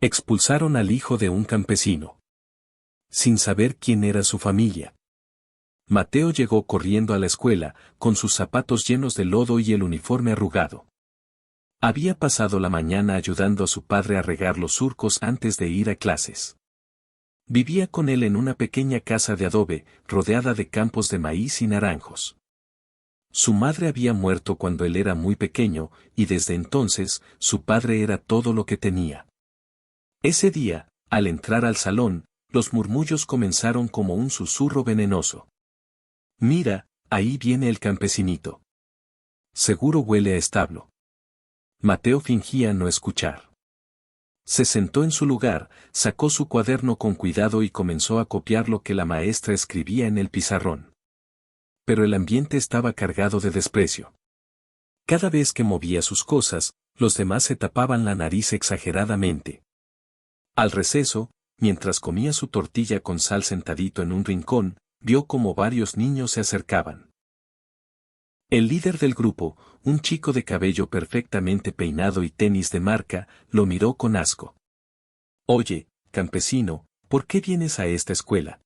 Expulsaron al hijo de un campesino. Sin saber quién era su familia. Mateo llegó corriendo a la escuela, con sus zapatos llenos de lodo y el uniforme arrugado. Había pasado la mañana ayudando a su padre a regar los surcos antes de ir a clases. Vivía con él en una pequeña casa de adobe, rodeada de campos de maíz y naranjos. Su madre había muerto cuando él era muy pequeño, y desde entonces, su padre era todo lo que tenía. Ese día, al entrar al salón, los murmullos comenzaron como un susurro venenoso. «Mira, ahí viene el campesinito. Seguro huele a establo». Mateo fingía no escuchar. Se sentó en su lugar, sacó su cuaderno con cuidado y comenzó a copiar lo que la maestra escribía en el pizarrón. Pero el ambiente estaba cargado de desprecio. Cada vez que movía sus cosas, los demás se tapaban la nariz exageradamente. Al receso, mientras comía su tortilla con sal sentadito en un rincón, vio como varios niños se acercaban. El líder del grupo, un chico de cabello perfectamente peinado y tenis de marca, lo miró con asco. «Oye, campesino, ¿por qué vienes a esta escuela?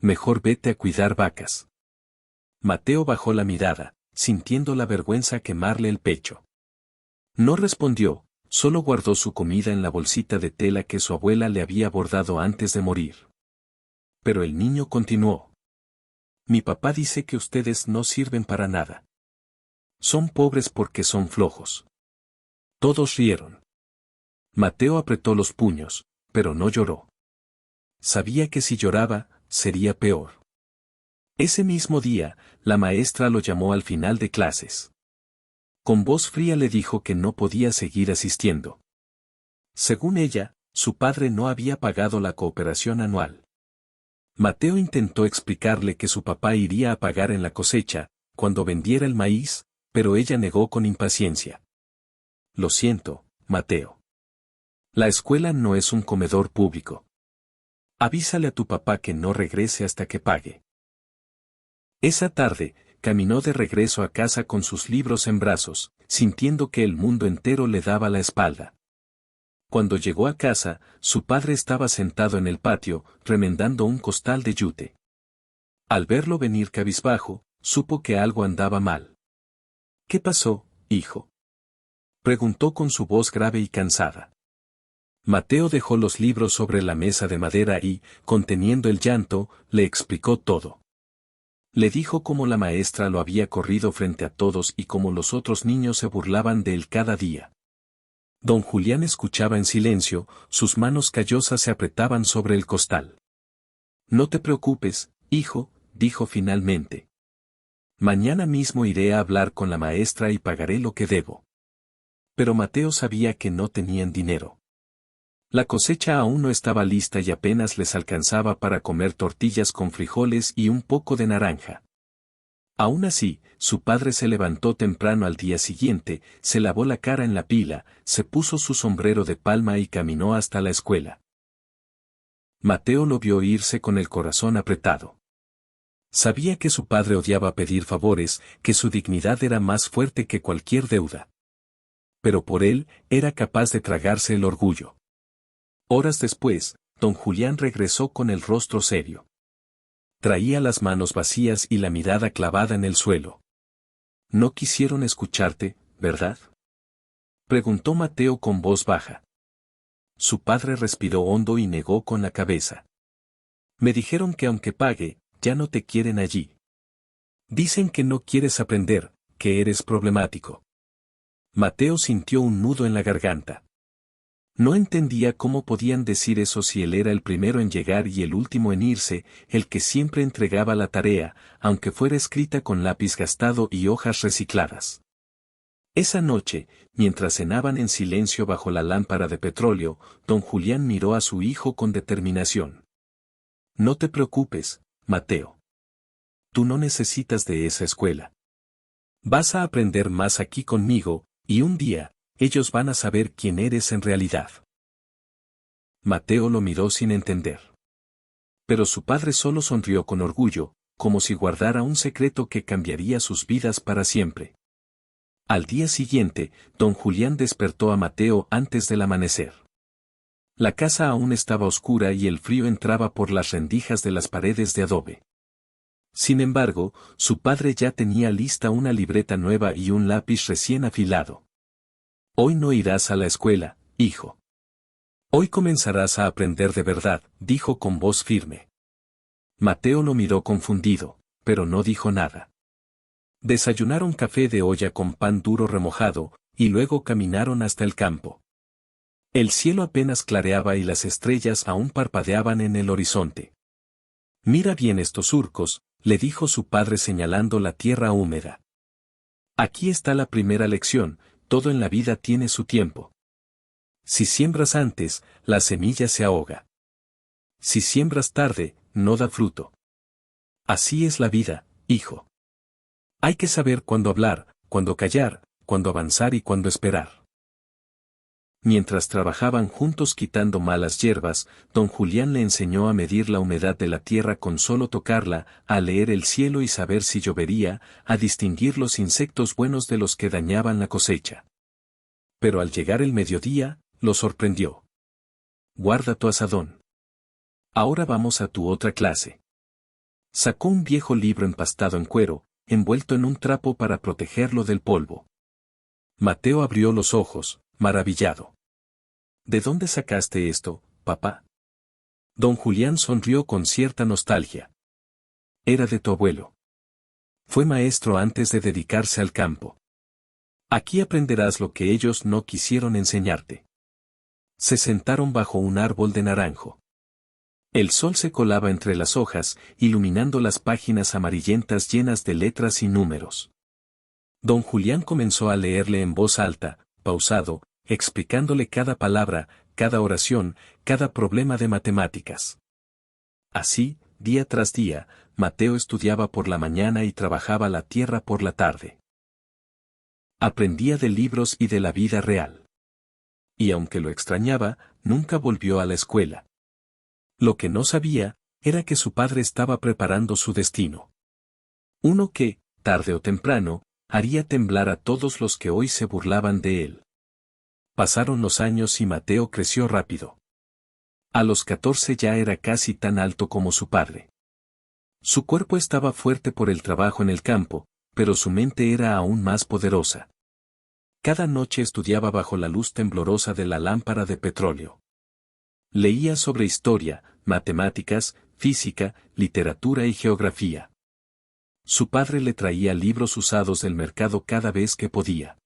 Mejor vete a cuidar vacas». Mateo bajó la mirada, sintiendo la vergüenza quemarle el pecho. No respondió, solo guardó su comida en la bolsita de tela que su abuela le había bordado antes de morir. Pero el niño continuó. «Mi papá dice que ustedes no sirven para nada. Son pobres porque son flojos». Todos rieron. Mateo apretó los puños, pero no lloró. Sabía que si lloraba, sería peor. Ese mismo día, la maestra lo llamó al final de clases. Con voz fría le dijo que no podía seguir asistiendo. Según ella, su padre no había pagado la cooperación anual. Mateo intentó explicarle que su papá iría a pagar en la cosecha, cuando vendiera el maíz, pero ella negó con impaciencia. «Lo siento, Mateo. La escuela no es un comedor público. Avísale a tu papá que no regrese hasta que pague». Esa tarde, caminó de regreso a casa con sus libros en brazos, sintiendo que el mundo entero le daba la espalda. Cuando llegó a casa, su padre estaba sentado en el patio, remendando un costal de yute. Al verlo venir cabizbajo, supo que algo andaba mal. «¿Qué pasó, hijo?», preguntó con su voz grave y cansada. Mateo dejó los libros sobre la mesa de madera y, conteniendo el llanto, le explicó todo. Le dijo cómo la maestra lo había corrido frente a todos y cómo los otros niños se burlaban de él cada día. Don Julián escuchaba en silencio, sus manos callosas se apretaban sobre el costal. «No te preocupes, hijo», dijo finalmente. «Mañana mismo iré a hablar con la maestra y pagaré lo que debo». Pero Mateo sabía que no tenían dinero. La cosecha aún no estaba lista y apenas les alcanzaba para comer tortillas con frijoles y un poco de naranja. Aún así, su padre se levantó temprano al día siguiente, se lavó la cara en la pila, se puso su sombrero de palma y caminó hasta la escuela. Mateo lo vio irse con el corazón apretado. Sabía que su padre odiaba pedir favores, que su dignidad era más fuerte que cualquier deuda. Pero por él, era capaz de tragarse el orgullo. Horas después, don Julián regresó con el rostro serio. Traía las manos vacías y la mirada clavada en el suelo. «No quisieron escucharte, ¿verdad?», preguntó Mateo con voz baja. Su padre respiró hondo y negó con la cabeza. «Me dijeron que aunque pague, ya no te quieren allí. Dicen que no quieres aprender, que eres problemático». Mateo sintió un nudo en la garganta. No entendía cómo podían decir eso si él era el primero en llegar y el último en irse, el que siempre entregaba la tarea, aunque fuera escrita con lápiz gastado y hojas recicladas. Esa noche, mientras cenaban en silencio bajo la lámpara de petróleo, don Julián miró a su hijo con determinación. «No te preocupes, Mateo. Tú no necesitas de esa escuela. Vas a aprender más aquí conmigo, y un día, ellos van a saber quién eres en realidad». Mateo lo miró sin entender. Pero su padre solo sonrió con orgullo, como si guardara un secreto que cambiaría sus vidas para siempre. Al día siguiente, don Julián despertó a Mateo antes del amanecer. La casa aún estaba oscura y el frío entraba por las rendijas de las paredes de adobe. Sin embargo, su padre ya tenía lista una libreta nueva y un lápiz recién afilado. Hoy no irás a la escuela, hijo. Hoy comenzarás a aprender de verdad, dijo con voz firme. Mateo lo miró confundido, pero no dijo nada. Desayunaron café de olla con pan duro remojado, y luego caminaron hasta el campo. El cielo apenas clareaba y las estrellas aún parpadeaban en el horizonte. Mira bien estos surcos, le dijo su padre señalando la tierra húmeda. Aquí está la primera lección, todo en la vida tiene su tiempo. Si siembras antes, la semilla se ahoga. Si siembras tarde, no da fruto. Así es la vida, hijo. Hay que saber cuándo hablar, cuándo callar, cuándo avanzar y cuándo esperar. Mientras trabajaban juntos quitando malas hierbas, don Julián le enseñó a medir la humedad de la tierra con solo tocarla, a leer el cielo y saber si llovería, a distinguir los insectos buenos de los que dañaban la cosecha. Pero al llegar el mediodía, lo sorprendió. Guarda tu azadón. Ahora vamos a tu otra clase. Sacó un viejo libro empastado en cuero, envuelto en un trapo para protegerlo del polvo. Mateo abrió los ojos, maravillado. ¿De dónde sacaste esto, papá? Don Julián sonrió con cierta nostalgia. Era de tu abuelo. Fue maestro antes de dedicarse al campo. Aquí aprenderás lo que ellos no quisieron enseñarte. Se sentaron bajo un árbol de naranjo. El sol se colaba entre las hojas, iluminando las páginas amarillentas llenas de letras y números. Don Julián comenzó a leerle en voz alta, pausado, explicándole cada palabra, cada oración, cada problema de matemáticas. Así, día tras día, Mateo estudiaba por la mañana y trabajaba la tierra por la tarde. Aprendía de libros y de la vida real. Y aunque lo extrañaba, nunca volvió a la escuela. Lo que no sabía, era que su padre estaba preparando su destino. Uno que, tarde o temprano, haría temblar a todos los que hoy se burlaban de él. Pasaron los años y Mateo creció rápido. A los 14 ya era casi tan alto como su padre. Su cuerpo estaba fuerte por el trabajo en el campo, pero su mente era aún más poderosa. Cada noche estudiaba bajo la luz temblorosa de la lámpara de petróleo. Leía sobre historia, matemáticas, física, literatura y geografía. Su padre le traía libros usados del mercado cada vez que podía.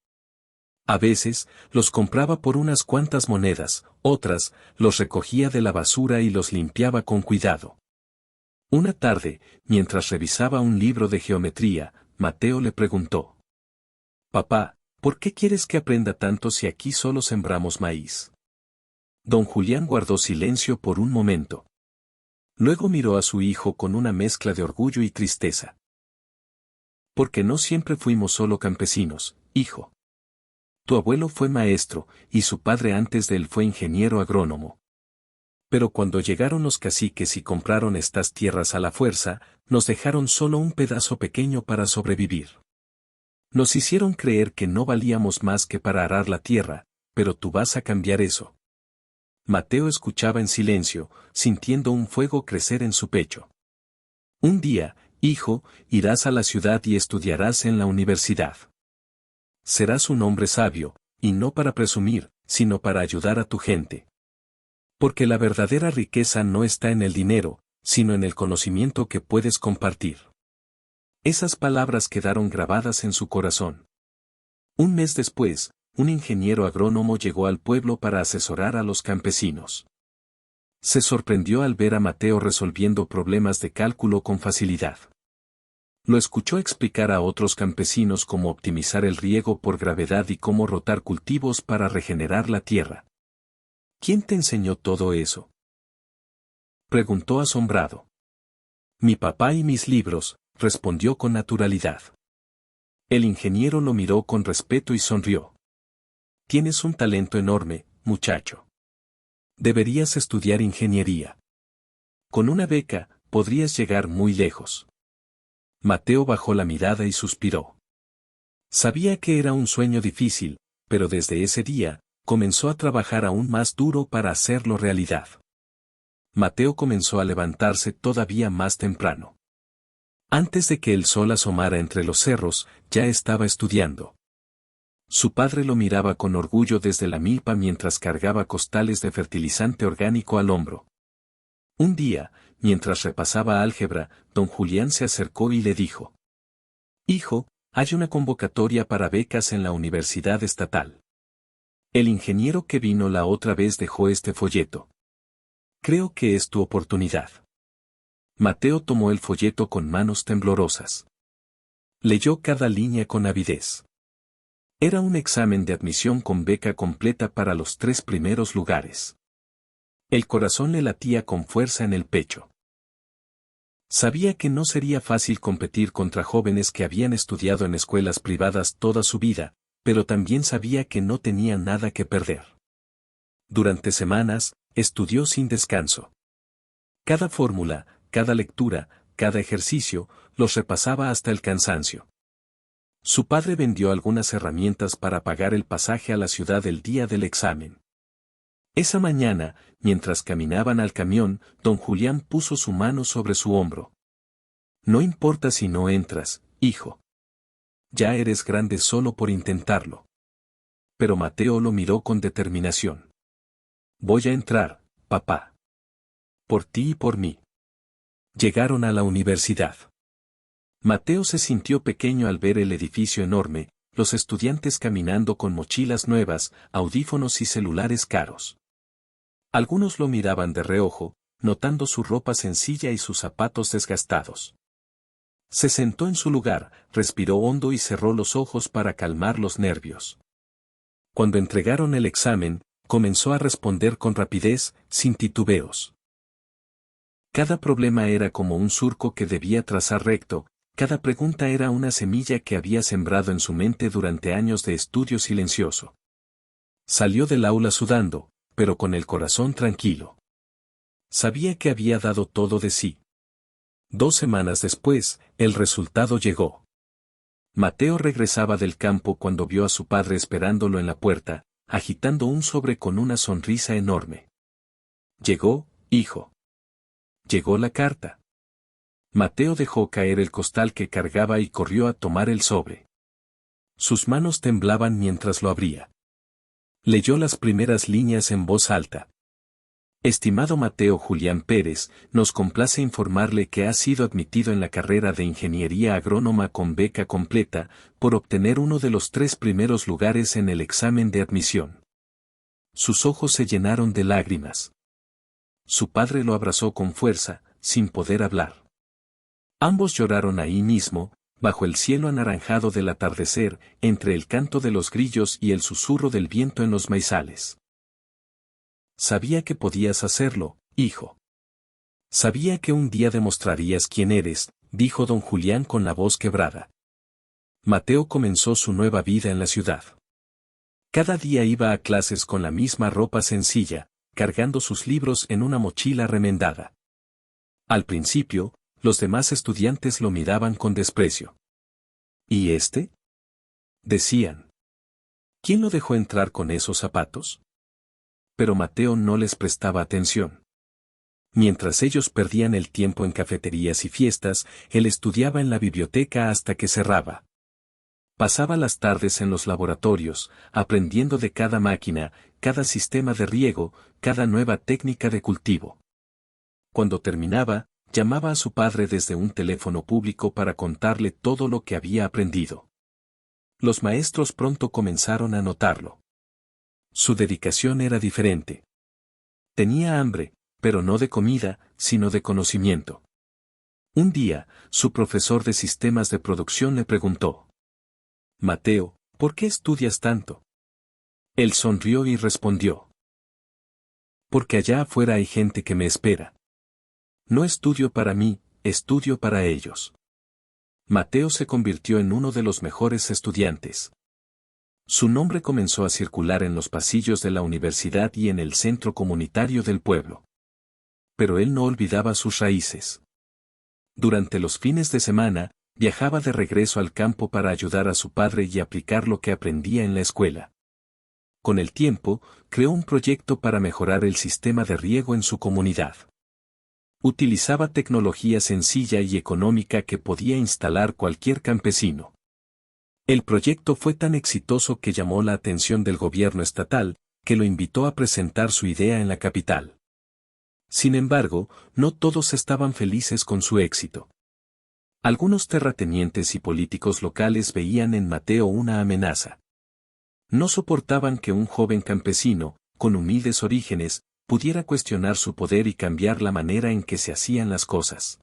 A veces, los compraba por unas cuantas monedas, otras, los recogía de la basura y los limpiaba con cuidado. Una tarde, mientras revisaba un libro de geometría, Mateo le preguntó: «Papá, ¿por qué quieres que aprenda tanto si aquí solo sembramos maíz?» Don Julián guardó silencio por un momento. Luego miró a su hijo con una mezcla de orgullo y tristeza. «Porque no siempre fuimos solo campesinos, hijo. Tu abuelo fue maestro, y su padre antes de él fue ingeniero agrónomo. Pero cuando llegaron los caciques y compraron estas tierras a la fuerza, nos dejaron solo un pedazo pequeño para sobrevivir. Nos hicieron creer que no valíamos más que para arar la tierra, pero tú vas a cambiar eso». Mateo escuchaba en silencio, sintiendo un fuego crecer en su pecho. «Un día, hijo, irás a la ciudad y estudiarás en la universidad. Serás un hombre sabio, y no para presumir, sino para ayudar a tu gente. Porque la verdadera riqueza no está en el dinero, sino en el conocimiento que puedes compartir». Esas palabras quedaron grabadas en su corazón. Un mes después, un ingeniero agrónomo llegó al pueblo para asesorar a los campesinos. Se sorprendió al ver a Mateo resolviendo problemas de cálculo con facilidad. Lo escuchó explicar a otros campesinos cómo optimizar el riego por gravedad y cómo rotar cultivos para regenerar la tierra. «¿Quién te enseñó todo eso?», preguntó asombrado. «Mi papá y mis libros», respondió con naturalidad. El ingeniero lo miró con respeto y sonrió. «Tienes un talento enorme, muchacho. Deberías estudiar ingeniería. Con una beca, podrías llegar muy lejos». Mateo bajó la mirada y suspiró. Sabía que era un sueño difícil, pero desde ese día, comenzó a trabajar aún más duro para hacerlo realidad. Mateo comenzó a levantarse todavía más temprano. Antes de que el sol asomara entre los cerros, ya estaba estudiando. Su padre lo miraba con orgullo desde la milpa mientras cargaba costales de fertilizante orgánico al hombro. Un día, mientras repasaba álgebra, don Julián se acercó y le dijo: «Hijo, hay una convocatoria para becas en la Universidad Estatal. El ingeniero que vino la otra vez dejó este folleto. Creo que es tu oportunidad». Mateo tomó el folleto con manos temblorosas. Leyó cada línea con avidez. Era un examen de admisión con beca completa para los 3 primeros lugares. El corazón le latía con fuerza en el pecho. Sabía que no sería fácil competir contra jóvenes que habían estudiado en escuelas privadas toda su vida, pero también sabía que no tenía nada que perder. Durante semanas, estudió sin descanso. Cada fórmula, cada lectura, cada ejercicio, los repasaba hasta el cansancio. Su padre vendió algunas herramientas para pagar el pasaje a la ciudad el día del examen. Esa mañana, mientras caminaban al camión, don Julián puso su mano sobre su hombro. «No importa si no entras, hijo. Ya eres grande solo por intentarlo». Pero Mateo lo miró con determinación. «Voy a entrar, papá. Por ti y por mí». Llegaron a la universidad. Mateo se sintió pequeño al ver el edificio enorme, los estudiantes caminando con mochilas nuevas, audífonos y celulares caros. Algunos lo miraban de reojo, notando su ropa sencilla y sus zapatos desgastados. Se sentó en su lugar, respiró hondo y cerró los ojos para calmar los nervios. Cuando entregaron el examen, comenzó a responder con rapidez, sin titubeos. Cada problema era como un surco que debía trazar recto, cada pregunta era una semilla que había sembrado en su mente durante años de estudio silencioso. Salió del aula sudando, pero con el corazón tranquilo. Sabía que había dado todo de sí. 2 semanas después, el resultado llegó. Mateo regresaba del campo cuando vio a su padre esperándolo en la puerta, agitando un sobre con una sonrisa enorme. «Llegó, hijo. Llegó la carta». Mateo dejó caer el costal que cargaba y corrió a tomar el sobre. Sus manos temblaban mientras lo abría. Leyó las primeras líneas en voz alta. «Estimado Mateo Julián Pérez, nos complace informarle que ha sido admitido en la carrera de Ingeniería Agrónoma con beca completa, por obtener uno de los 3 primeros lugares en el examen de admisión». Sus ojos se llenaron de lágrimas. Su padre lo abrazó con fuerza, sin poder hablar. Ambos lloraron ahí mismo, bajo el cielo anaranjado del atardecer, entre el canto de los grillos y el susurro del viento en los maizales. «Sabía que podías hacerlo, hijo. Sabía que un día demostrarías quién eres», dijo don Julián con la voz quebrada. Mateo comenzó su nueva vida en la ciudad. Cada día iba a clases con la misma ropa sencilla, cargando sus libros en una mochila remendada. Al principio, los demás estudiantes lo miraban con desprecio. «¿Y este?», decían. «¿Quién lo dejó entrar con esos zapatos?». Pero Mateo no les prestaba atención. Mientras ellos perdían el tiempo en cafeterías y fiestas, él estudiaba en la biblioteca hasta que cerraba. Pasaba las tardes en los laboratorios, aprendiendo de cada máquina, cada sistema de riego, cada nueva técnica de cultivo. Cuando terminaba, llamaba a su padre desde un teléfono público para contarle todo lo que había aprendido. Los maestros pronto comenzaron a notarlo. Su dedicación era diferente. Tenía hambre, pero no de comida, sino de conocimiento. Un día, su profesor de sistemas de producción le preguntó: «Mateo, ¿por qué estudias tanto?». Él sonrió y respondió: «Porque allá afuera hay gente que me espera. No estudio para mí, estudio para ellos». Mateo se convirtió en uno de los mejores estudiantes. Su nombre comenzó a circular en los pasillos de la universidad y en el centro comunitario del pueblo. Pero él no olvidaba sus raíces. Durante los fines de semana, viajaba de regreso al campo para ayudar a su padre y aplicar lo que aprendía en la escuela. con el tiempo, creó un proyecto para mejorar el sistema de riego en su comunidad. Utilizaba tecnología sencilla y económica que podía instalar cualquier campesino. El proyecto fue tan exitoso que llamó la atención del gobierno estatal, que lo invitó a presentar su idea en la capital. Sin embargo, no todos estaban felices con su éxito. Algunos terratenientes y políticos locales veían en Mateo una amenaza. No soportaban que un joven campesino, con humildes orígenes, pudiera cuestionar su poder y cambiar la manera en que se hacían las cosas.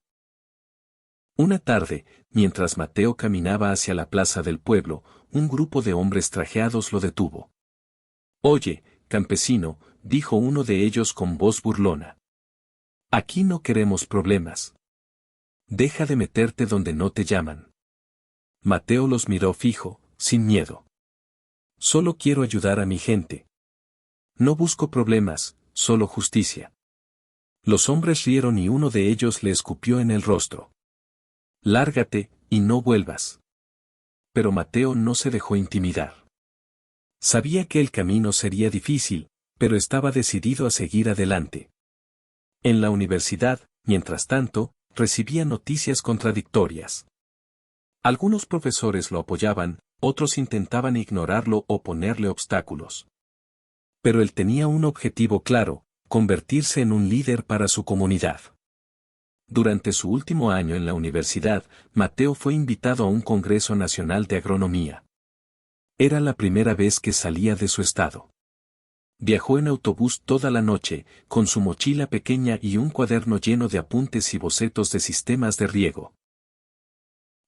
Una tarde, mientras Mateo caminaba hacia la plaza del pueblo, un grupo de hombres trajeados lo detuvo. «Oye, campesino», dijo uno de ellos con voz burlona. «Aquí no queremos problemas. Deja de meterte donde no te llaman». Mateo los miró fijo, sin miedo. «Solo quiero ayudar a mi gente. No busco problemas, solo justicia». Los hombres rieron y uno de ellos le escupió en el rostro. «Lárgate, y no vuelvas». Pero Mateo no se dejó intimidar. Sabía que el camino sería difícil, pero estaba decidido a seguir adelante. En la universidad, mientras tanto, recibía noticias contradictorias. Algunos profesores lo apoyaban, otros intentaban ignorarlo o ponerle obstáculos. Pero él tenía un objetivo claro: convertirse en un líder para su comunidad. Durante su último año en la universidad, Mateo fue invitado a un Congreso Nacional de Agronomía. Era la primera vez que salía de su estado. Viajó en autobús toda la noche, con su mochila pequeña y un cuaderno lleno de apuntes y bocetos de sistemas de riego.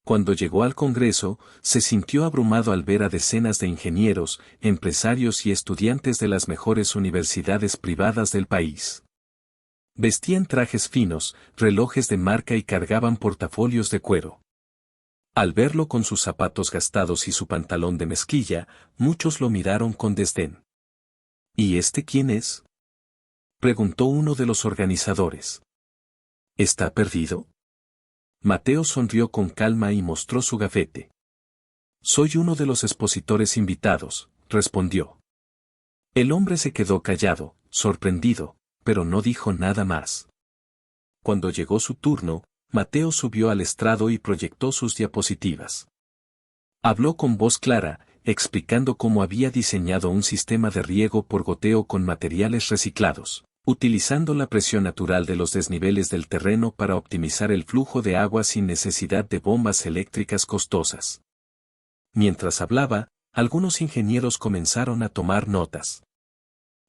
Cuando llegó al Congreso, se sintió abrumado al ver a decenas de ingenieros, empresarios y estudiantes de las mejores universidades privadas del país. Vestían trajes finos, relojes de marca y cargaban portafolios de cuero. Al verlo con sus zapatos gastados y su pantalón de mezclilla, muchos lo miraron con desdén. ¿Y este quién es?, preguntó uno de los organizadores. ¿Está perdido? Mateo sonrió con calma y mostró su gafete. «Soy uno de los expositores invitados», respondió. El hombre se quedó callado, sorprendido, pero no dijo nada más. Cuando llegó su turno, Mateo subió al estrado y proyectó sus diapositivas. Habló con voz clara, explicando cómo había diseñado un sistema de riego por goteo con materiales reciclados, utilizando la presión natural de los desniveles del terreno para optimizar el flujo de agua sin necesidad de bombas eléctricas costosas. Mientras hablaba, algunos ingenieros comenzaron a tomar notas.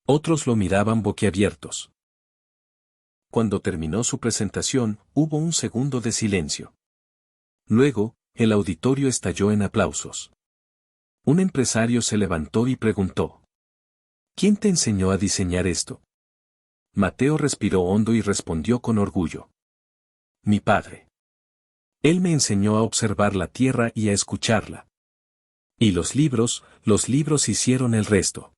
Otros lo miraban boquiabiertos. Cuando terminó su presentación, hubo un segundo de silencio. Luego, el auditorio estalló en aplausos. Un empresario se levantó y preguntó: «¿Quién te enseñó a diseñar esto?». Mateo respiró hondo y respondió con orgullo: «Mi padre. Él me enseñó a observar la tierra y a escucharla. Y los libros hicieron el resto».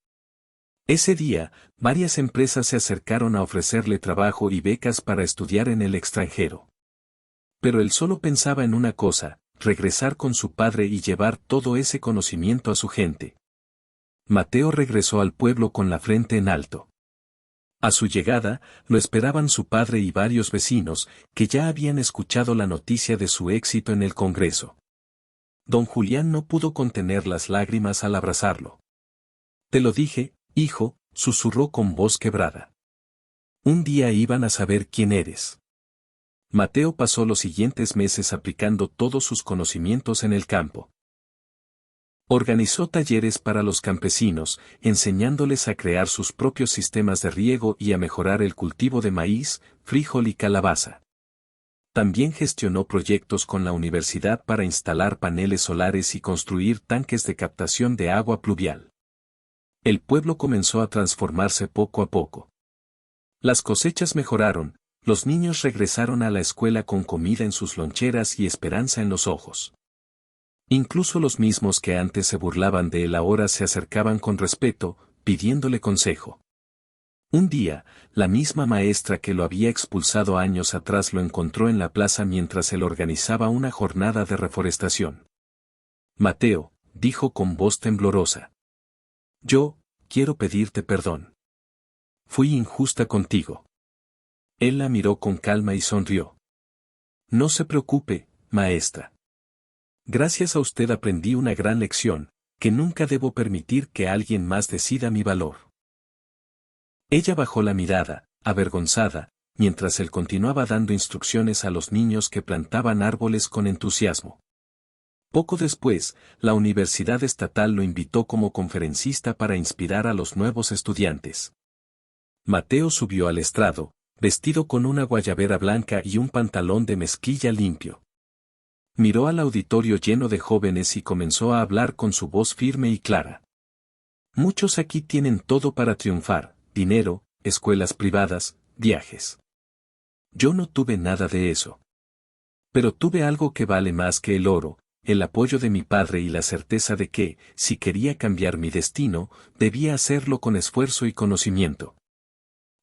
Ese día, varias empresas se acercaron a ofrecerle trabajo y becas para estudiar en el extranjero. Pero él solo pensaba en una cosa: regresar con su padre y llevar todo ese conocimiento a su gente. Mateo regresó al pueblo con la frente en alto. A su llegada, lo esperaban su padre y varios vecinos, que ya habían escuchado la noticia de su éxito en el Congreso. Don Julián no pudo contener las lágrimas al abrazarlo. «Te lo dije, hijo», susurró con voz quebrada. «Un día iban a saber quién eres». Mateo pasó los siguientes meses aplicando todos sus conocimientos en el campo. Organizó talleres para los campesinos, enseñándoles a crear sus propios sistemas de riego y a mejorar el cultivo de maíz, frijol y calabaza. También gestionó proyectos con la universidad para instalar paneles solares y construir tanques de captación de agua pluvial. El pueblo comenzó a transformarse poco a poco. Las cosechas mejoraron, los niños regresaron a la escuela con comida en sus loncheras y esperanza en los ojos. Incluso los mismos que antes se burlaban de él ahora se acercaban con respeto, pidiéndole consejo. Un día, la misma maestra que lo había expulsado años atrás lo encontró en la plaza mientras él organizaba una jornada de reforestación. «Mateo», dijo con voz temblorosa. «Yo quiero pedirte perdón. Fui injusta contigo. Él la miró con calma y sonrió. No se preocupe, maestra. Gracias a usted aprendí una gran lección, que nunca debo permitir que alguien más decida mi valor. Ella bajó la mirada, avergonzada, mientras él continuaba dando instrucciones a los niños que plantaban árboles con entusiasmo. Poco después, la Universidad Estatal lo invitó como conferencista para inspirar a los nuevos estudiantes. Mateo subió al estrado, vestido con una guayabera blanca y un pantalón de mezclilla limpio. Miró al auditorio lleno de jóvenes y comenzó a hablar con su voz firme y clara. Muchos aquí tienen todo para triunfar: dinero, escuelas privadas, viajes. Yo no tuve nada de eso. Pero tuve algo que vale más que el oro: el apoyo de mi padre y la certeza de que, si quería cambiar mi destino, debía hacerlo con esfuerzo y conocimiento.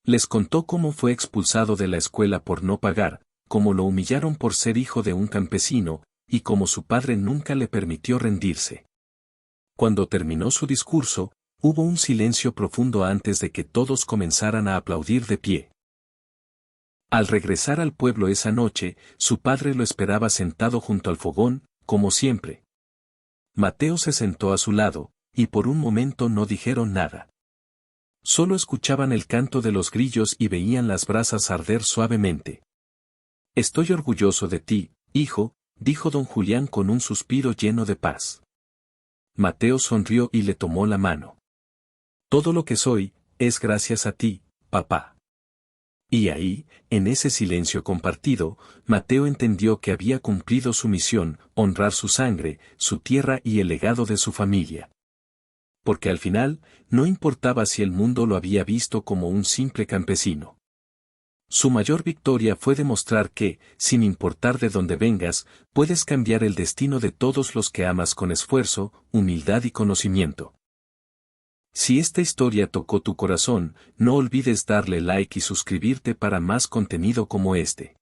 Les contó cómo fue expulsado de la escuela por no pagar, cómo lo humillaron por ser hijo de un campesino, y cómo su padre nunca le permitió rendirse. Cuando terminó su discurso, hubo un silencio profundo antes de que todos comenzaran a aplaudir de pie. Al regresar al pueblo esa noche, su padre lo esperaba sentado junto al fogón, como siempre. Mateo se sentó a su lado, y por un momento no dijeron nada. Solo escuchaban el canto de los grillos y veían las brasas arder suavemente. Estoy orgulloso de ti, hijo, dijo don Julián con un suspiro lleno de paz. Mateo sonrió y le tomó la mano. Todo lo que soy, es gracias a ti, papá. Y ahí, en ese silencio compartido, Mateo entendió que había cumplido su misión: honrar su sangre, su tierra y el legado de su familia. Porque al final, no importaba si el mundo lo había visto como un simple campesino. Su mayor victoria fue demostrar que, sin importar de dónde vengas, puedes cambiar el destino de todos los que amas con esfuerzo, humildad y conocimiento. Si esta historia tocó tu corazón, no olvides darle like y suscribirte para más contenido como este.